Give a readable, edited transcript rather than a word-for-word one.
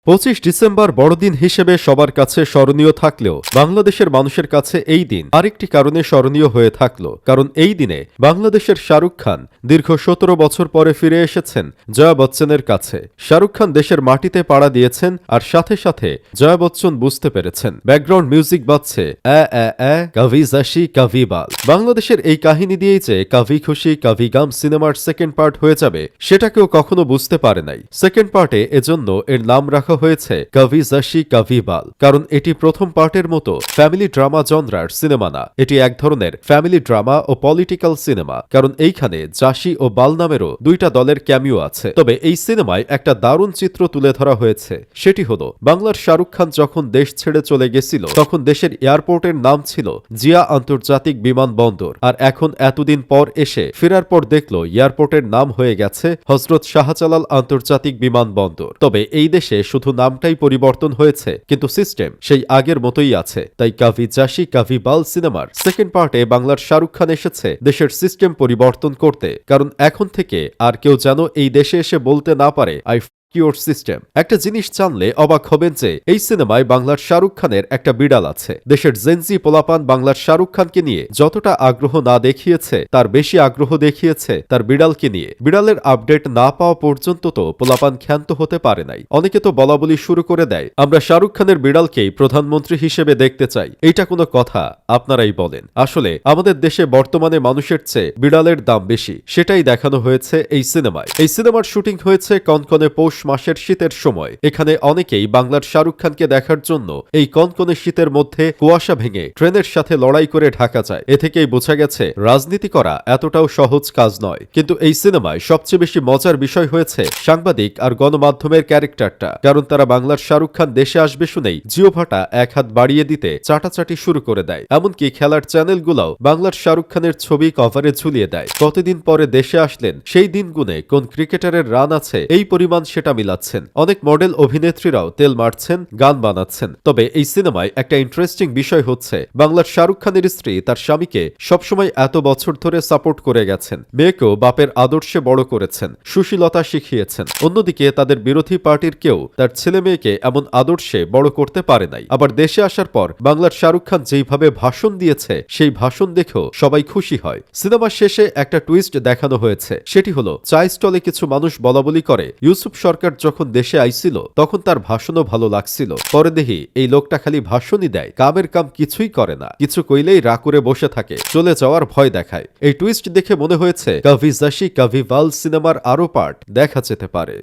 25 December বড়দিন হিসেবে সবার কাছে স্মরণীয় থাকলেও বাংলাদেশের মানুষের কাছে এই দিন আরেকটি কারণে স্মরণীয় হয়ে থাকল। কারণ এই দিনে বাংলাদেশের শাহরুখ খান দীর্ঘ 17 বছর পরে ফিরে এসেছেন জয়া বচ্চনের কাছে। শাহরুখ খান দেশের মাটিতে পাড়া দিয়েছেন, আর সাথে সাথে জয়া বচ্চন বুঝতে পেরেছেন ব্যাকগ্রাউন্ড মিউজিক বাজছে কাভি জাসি কাভি বাল। বাংলাদেশের এই কাহিনী দিয়েই যে কাভি খুশি কাভি গাম সিনেমার সেকেন্ড পার্ট হয়ে যাবে সেটাকেও কখনো বুঝতে পারে নাই। সেকেন্ড পার্টে এজন্য এর নাম রাখা হয়েছে কাভি জাসি কাভি বাল, কারণ এটি প্রথম পার্টের মতো ফ্যামিলি ড্রামা জনরার সিনেমা না। এটি এক ধরনের ফ্যামিলি ড্রামা ও পলিটিক্যাল সিনেমা, কারণ এইখানে জাসি ও বাল নামেরও দুইটা দলের ক্যামিও আছে। তবে এই সিনেমায় একটা দারুণ চিত্র তুলে ধরা হয়েছে, সেটি হলো বাংলার শাহরুখ খান যখন দেশ ছেড়ে চলে গেছিল তখন দেশের এয়ারপোর্টের নাম ছিল জিয়া আন্তর্জাতিক বিমানবন্দর, আর এখন এতদিন পর এসে ফেরার পর দেখল এয়ারপোর্টের নাম হয়ে গেছে হযরত শাহজালাল আন্তর্জাতিক বিমানবন্দর। তবে এই দেশে শুধু নামটাই পরিবর্তন হয়েছে, কিন্তু সিস্টেম সেই আগের মতোই আছে। তাই কাভি জাসি কাভি বাল সিনেমার সেকেন্ড পার্টে বাংলার শাহরুখ খান এসেছে দেশের সিস্টেম পরিবর্তন করতে, কারণ এখন থেকে আর কেউ যেন এই দেশে এসে বলতে না পারে আই কিওর সিস্টেম। একটা জিনিস জানলে অবাক হবেন যে এই সিনেমায় বাংলার শাহরুখ খানের একটা বিড়াল আছে। দেশের জেনজি পোলাপান বাংলার শাহরুখ খানকে নিয়ে যতটা আগ্রহ না দেখিয়েছে তার বেশি আগ্রহ দেখিয়েছে তার বিড়ালকে নিয়ে। বিড়ালের আপডেট না পাওয়া পর্যন্ত তো পোলাপান ক্ষান্ত হতে পারে নাই। অনেকে তো বলাবলি শুরু করে দেয় আমরা শাহরুখ খানের বিড়ালকেই প্রধানমন্ত্রী হিসেবে দেখতে চাই। এইটা কোনো কথা? আপনারাই বলেন। আসলে আমাদের দেশে বর্তমানে মানুষের চেয়ে বিড়ালের দাম বেশি, সেটাই দেখানো হয়েছে এই সিনেমায়। এই সিনেমার শুটিং হয়েছে কনকনে পৌষ মাসের শীতের সময়। এখানে অনেকেই বাংলার শাহরুখ খানকে দেখার জন্য এই কনকনে শীতের মধ্যে কুয়াশা ভেঙে ট্রেনের সাথে লড়াই করে ঢাকা যায়। এ থেকেই বোঝা গেছে রাজনীতি করা এতটাও সহজ কাজ নয়। কিন্তু এই সিনেমায় সবচেয়ে বেশি মজার বিষয় হয়েছে সাংবাদিক আর গণমাধ্যমের ক্যারেক্টারটা, কারণ তারা বাংলার শাহরুখ খান দেশে আসবে শুনেই জিও ভাটা এক হাত বাড়িয়ে দিতে চাটাচাটি শুরু করে দেয়। এমনকি খেলার চ্যানেলগুলোও বাংলার শাহরুখ খানের ছবি কভারে ঝুলিয়ে দেয়। কতদিন পরে দেশে আসলেন সেই দিন গুনে কোন ক্রিকেটারের রান আছে এই পরিমাণ সেটা মিলাচ্ছেন। অনেক মডেল অভিনেত্রীরাও তেল মারছেন, গান বানাচ্ছেন। তবে এই সিনেমায় একটা ইন্টারেস্টিং বিষয় হচ্ছে বাংলার শাহরুখ খানের স্ত্রী তার স্বামীকে সবসময় এত বছর ধরে সাপোর্ট করে গেছেন, মেয়েকেও বাপের আদর্শে বড় করেছেন, সুশীলতা শিখিয়েছেন। অন্যদিকে তাদের বিরোধী পার্টির কেউ তার ছেলে মেয়েকে এমন আদর্শে বড় করতে পারে নাই। আবার দেশে আসার পর বাংলার শাহরুখ খান যেইভাবে ভাষণ দিয়েছে সেই ভাষণ দেখেও সবাই খুশি হয়। সিনেমার শেষে একটা টুইস্ট দেখানো হয়েছে, সেটি হলো চায় স্টলে কিছু মানুষ বলাবলি করে ইউসুফ সরকার যখন দেশে আইছিল তখন তার ভাষণও ভালো লাগছিল। পরে দেখি এই লোকটা খালি ভাষণই দেয়, কামের কাম কিছুই করে না, কিছু কইলেই রা করে বসে থাকে, চলে যাওয়ার ভয় দেখায়। এই টুইস্ট দেখে মনে হয়েছে কাভি জাসি কাভি বাল সিনেমার আরো পার্ট দেখা যেতে পারে।